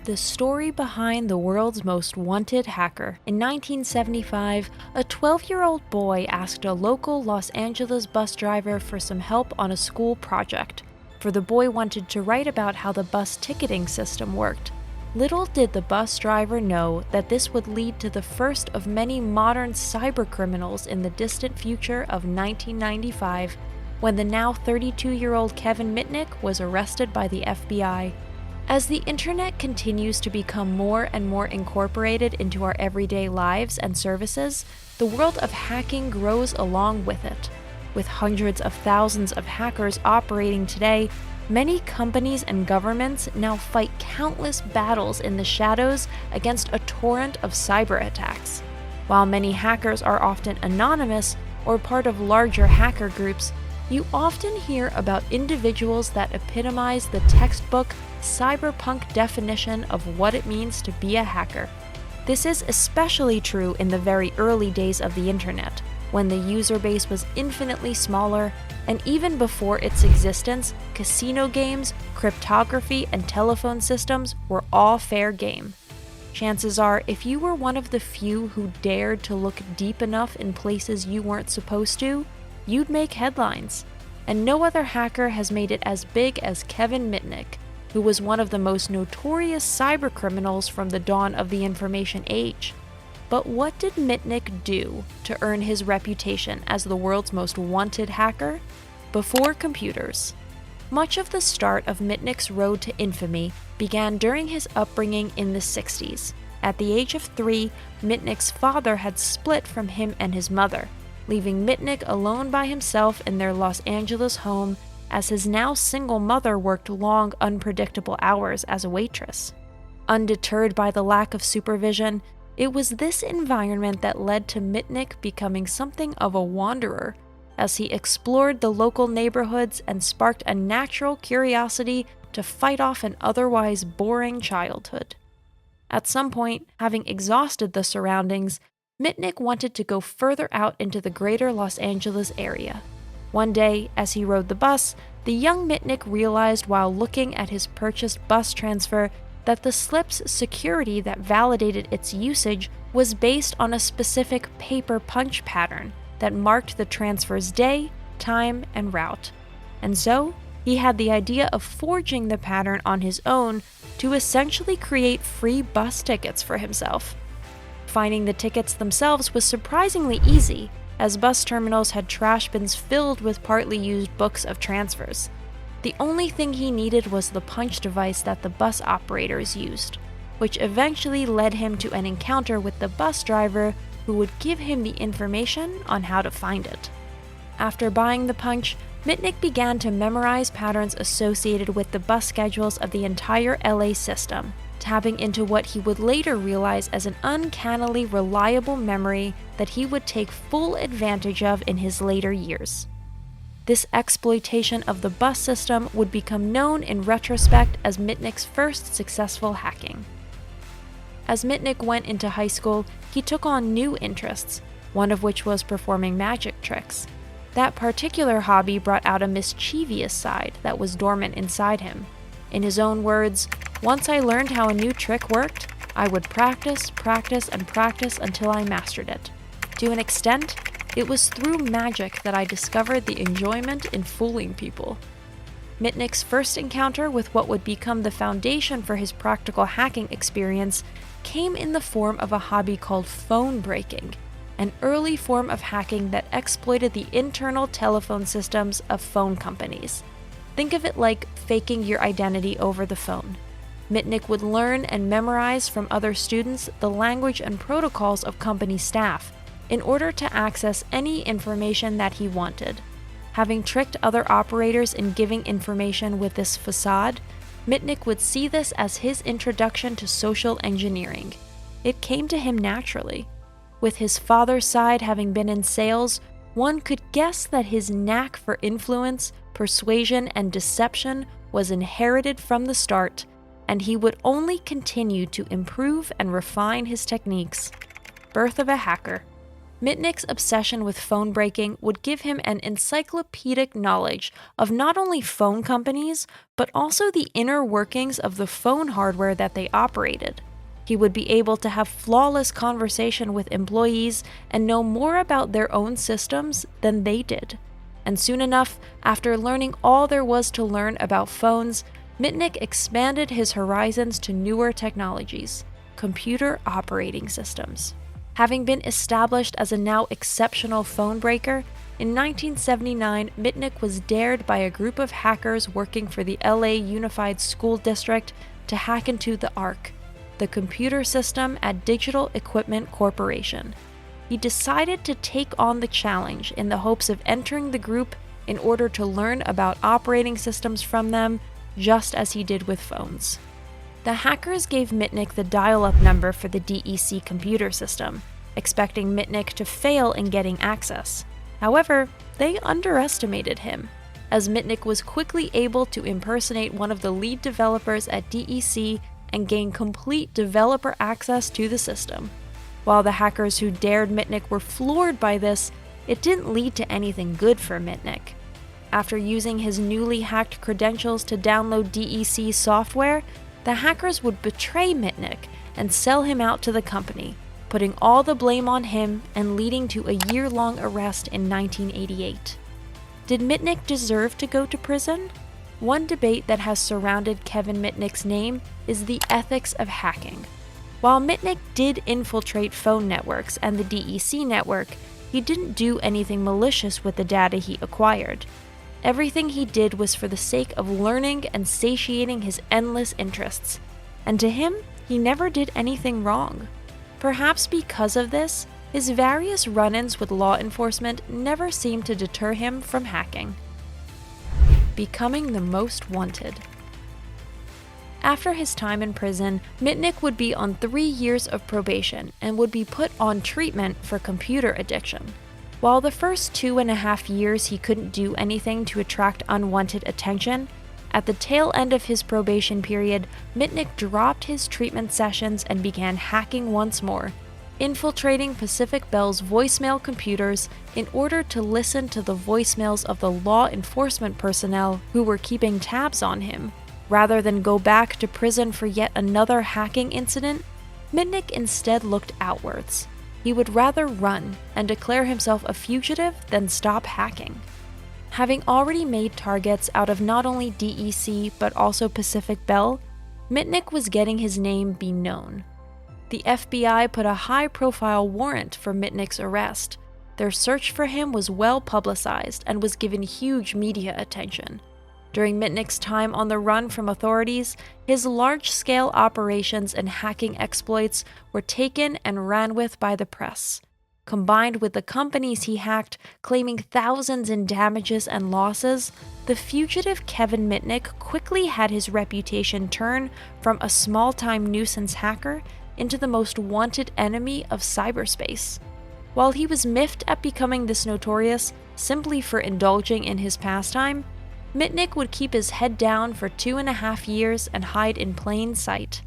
The story behind the world's most wanted hacker. In 1975, a 12-year-old boy asked a local Los Angeles bus driver for some help on a school project, for the boy wanted to write about how the bus ticketing system worked. Little did the bus driver know that this would lead to the first of many modern cybercriminals in the distant future of 1995, when the now 32-year-old Kevin Mitnick was arrested by the FBI. As the internet continues to become more and more incorporated into our everyday lives and services, the world of hacking grows along with it. With hundreds of thousands of hackers operating today, many companies and governments now fight countless battles in the shadows against a torrent of cyberattacks. While many hackers are often anonymous or part of larger hacker groups, you often hear about individuals that epitomize the textbook cyberpunk definition of what it means to be a hacker. This is especially true in the very early days of the internet, when the user base was infinitely smaller, and even before its existence, casino games, cryptography, and telephone systems were all fair game. Chances are, if you were one of the few who dared to look deep enough in places you weren't supposed to, you'd make headlines. And no other hacker has made it as big as Kevin Mitnick, who was one of the most notorious cybercriminals from the dawn of the information age. But what did Mitnick do to earn his reputation as the world's most wanted hacker? Before computers. Much of the start of Mitnick's road to infamy began during his upbringing in the 60s. At the age of 3, Mitnick's father had split from him and his mother, leaving Mitnick alone by himself in their Los Angeles home as his now single mother worked long, unpredictable hours as a waitress. Undeterred by the lack of supervision, it was this environment that led to Mitnick becoming something of a wanderer, as he explored the local neighborhoods and sparked a natural curiosity to fight off an otherwise boring childhood. At some point, having exhausted the surroundings, Mitnick wanted to go further out into the greater Los Angeles area. One day, as he rode the bus, the young Mitnick realized while looking at his purchased bus transfer that the slip's security that validated its usage was based on a specific paper punch pattern that marked the transfer's day, time, and route. And so, he had the idea of forging the pattern on his own to essentially create free bus tickets for himself. Finding the tickets themselves was surprisingly easy, as bus terminals had trash bins filled with partly used books of transfers. The only thing he needed was the punch device that the bus operators used, which eventually led him to an encounter with the bus driver who would give him the information on how to find it. After buying the punch, Mitnick began to memorize patterns associated with the bus schedules of the entire LA system, tapping into what he would later realize as an uncannily reliable memory that he would take full advantage of in his later years. This exploitation of the bus system would become known in retrospect as Mitnick's first successful hacking. As Mitnick went into high school, he took on new interests, one of which was performing magic tricks. That particular hobby brought out a mischievous side that was dormant inside him. In his own words, "Once I learned how a new trick worked, I would practice, and practice until I mastered it. To an extent, it was through magic that I discovered the enjoyment in fooling people." Mitnick's first encounter with what would become the foundation for his practical hacking experience came in the form of a hobby called phone breaking, an early form of hacking that exploited the internal telephone systems of phone companies. Think of it like faking your identity over the phone. Mitnick would learn and memorize from other students the language and protocols of company staff in order to access any information that he wanted. Having tricked other operators in giving information with this facade, Mitnick would see this as his introduction to social engineering. It came to him naturally. With his father's side having been in sales, one could guess that his knack for influence, persuasion, and deception was inherited from the start, and he would only continue to improve and refine his techniques. Birth of a hacker. Mitnick's obsession with phone breaking would give him an encyclopedic knowledge of not only phone companies, but also the inner workings of the phone hardware that they operated. He would be able to have flawless conversation with employees and know more about their own systems than they did. And soon enough, after learning all there was to learn about phones, Mitnick expanded his horizons to newer technologies, computer operating systems. Having been established as a now exceptional phone breaker, in 1979, Mitnick was dared by a group of hackers working for the LA Unified School District to hack into the ARC, the computer system at Digital Equipment Corporation. He decided to take on the challenge in the hopes of entering the group in order to learn about operating systems from them, just as he did with phones. The hackers gave Mitnick the dial-up number for the DEC computer system, expecting Mitnick to fail in getting access. However, they underestimated him, as Mitnick was quickly able to impersonate one of the lead developers at DEC and gain complete developer access to the system. While the hackers who dared Mitnick were floored by this, it didn't lead to anything good for Mitnick. After using his newly hacked credentials to download DEC software, the hackers would betray Mitnick and sell him out to the company, putting all the blame on him and leading to a year-long arrest in 1988. Did Mitnick deserve to go to prison? One debate that has surrounded Kevin Mitnick's name is the ethics of hacking. While Mitnick did infiltrate phone networks and the DEC network, he didn't do anything malicious with the data he acquired. Everything he did was for the sake of learning and satiating his endless interests, and to him, he never did anything wrong. Perhaps because of this, his various run-ins with law enforcement never seemed to deter him from hacking. Becoming the most wanted. After his time in prison, Mitnick would be on 3 years of probation and would be put on treatment for computer addiction. While the first 2.5 years he couldn't do anything to attract unwanted attention, at the tail end of his probation period, Mitnick dropped his treatment sessions and began hacking once more, infiltrating Pacific Bell's voicemail computers in order to listen to the voicemails of the law enforcement personnel who were keeping tabs on him. Rather than go back to prison for yet another hacking incident, Mitnick instead looked outwards. He would rather run and declare himself a fugitive than stop hacking. Having already made targets out of not only DEC but also Pacific Bell, Mitnick was getting his name be known. The FBI put a high-profile warrant for Mitnick's arrest. Their search for him was well publicized and was given huge media attention. During Mitnick's time on the run from authorities, his large-scale operations and hacking exploits were taken and ran with by the press. Combined with the companies he hacked claiming thousands in damages and losses, the fugitive Kevin Mitnick quickly had his reputation turn from a small-time nuisance hacker into the most wanted enemy of cyberspace. While he was miffed at becoming this notorious simply for indulging in his pastime, Mitnick would keep his head down for 2.5 years and hide in plain sight.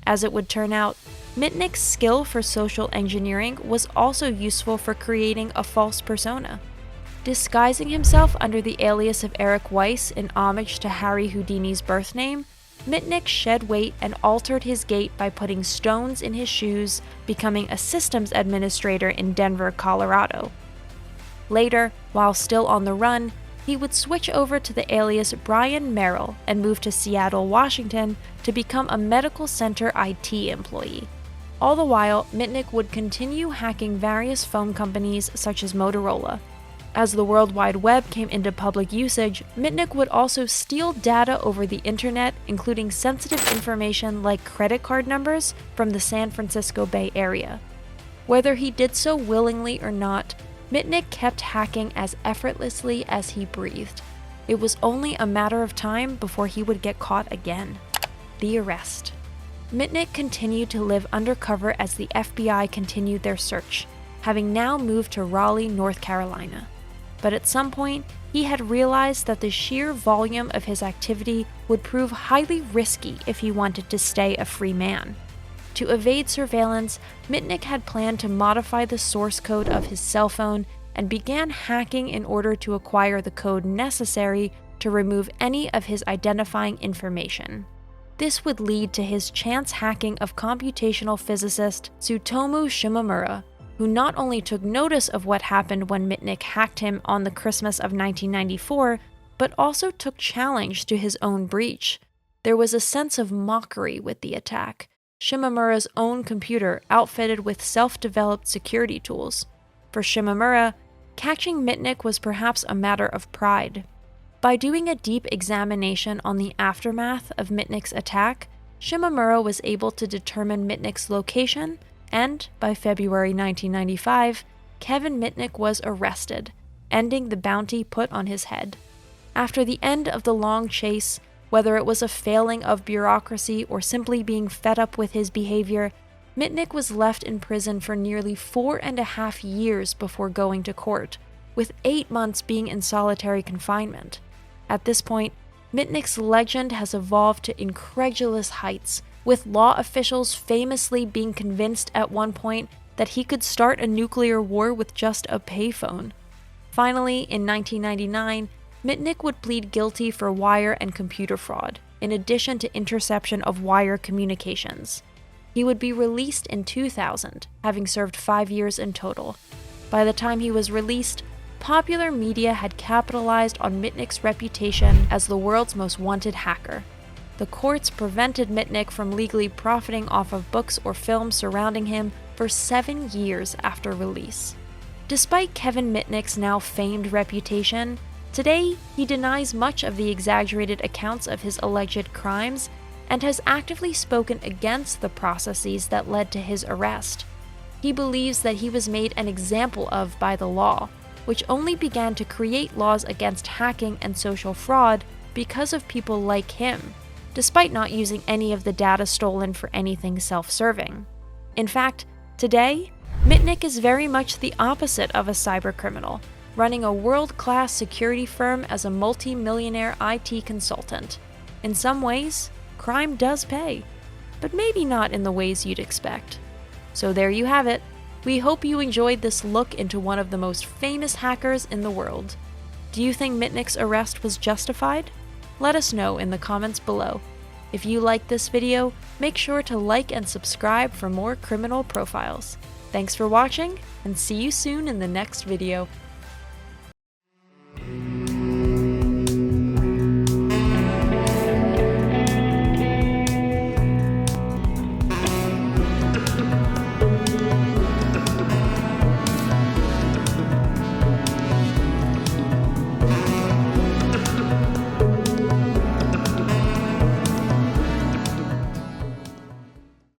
As it would turn out, Mitnick's skill for social engineering was also useful for creating a false persona. Disguising himself under the alias of Eric Weiss in homage to Harry Houdini's birth name, Mitnick shed weight and altered his gait by putting stones in his shoes, becoming a systems administrator in Denver, Colorado. Later, while still on the run, he would switch over to the alias Brian Merrill and move to Seattle, Washington to become a medical center IT employee. All the while, Mitnick would continue hacking various phone companies such as Motorola. As the World Wide Web came into public usage, Mitnick would also steal data over the internet, including sensitive information like credit card numbers from the San Francisco Bay Area. Whether he did so willingly or not, Mitnick kept hacking as effortlessly as he breathed. It was only a matter of time before he would get caught again. The arrest. Mitnick continued to live undercover as the FBI continued their search, having now moved to Raleigh, North Carolina. But at some point, he had realized that the sheer volume of his activity would prove highly risky if he wanted to stay a free man. To evade surveillance, Mitnick had planned to modify the source code of his cell phone and began hacking in order to acquire the code necessary to remove any of his identifying information. This would lead to his chance hacking of computational physicist Tsutomu Shimomura, who not only took notice of what happened when Mitnick hacked him on the Christmas of 1994, but also took challenge to his own breach. There was a sense of mockery with the attack. Shimomura's own computer outfitted with self-developed security tools. For Shimomura, catching Mitnick was perhaps a matter of pride. By doing a deep examination on the aftermath of Mitnick's attack, Shimomura was able to determine Mitnick's location, and by February 1995, Kevin Mitnick was arrested, ending the bounty put on his head. After the end of the long chase, whether it was a failing of bureaucracy or simply being fed up with his behavior, Mitnick was left in prison for nearly 4.5 years before going to court, with 8 months being in solitary confinement. At this point, Mitnick's legend has evolved to incredulous heights, with law officials famously being convinced at one point that he could start a nuclear war with just a payphone. Finally, in 1999, Mitnick would plead guilty for wire and computer fraud, in addition to interception of wire communications. He would be released in 2000, having served 5 years in total. By the time he was released, popular media had capitalized on Mitnick's reputation as the world's most wanted hacker. The courts prevented Mitnick from legally profiting off of books or films surrounding him for 7 years after release. Despite Kevin Mitnick's now famed reputation, today he denies much of the exaggerated accounts of his alleged crimes and has actively spoken against the processes that led to his arrest. He believes that he was made an example of by the law, which only began to create laws against hacking and social fraud because of people like him, despite not using any of the data stolen for anything self-serving. In fact, today, Mitnick is very much the opposite of a cybercriminal, running a world-class security firm as a multi-millionaire IT consultant. In some ways, crime does pay, but maybe not in the ways you'd expect. So there you have it. We hope you enjoyed this look into one of the most famous hackers in the world. Do you think Mitnick's arrest was justified? Let us know in the comments below. If you liked this video, make sure to like and subscribe for more criminal profiles. Thanks for watching, and see you soon in the next video.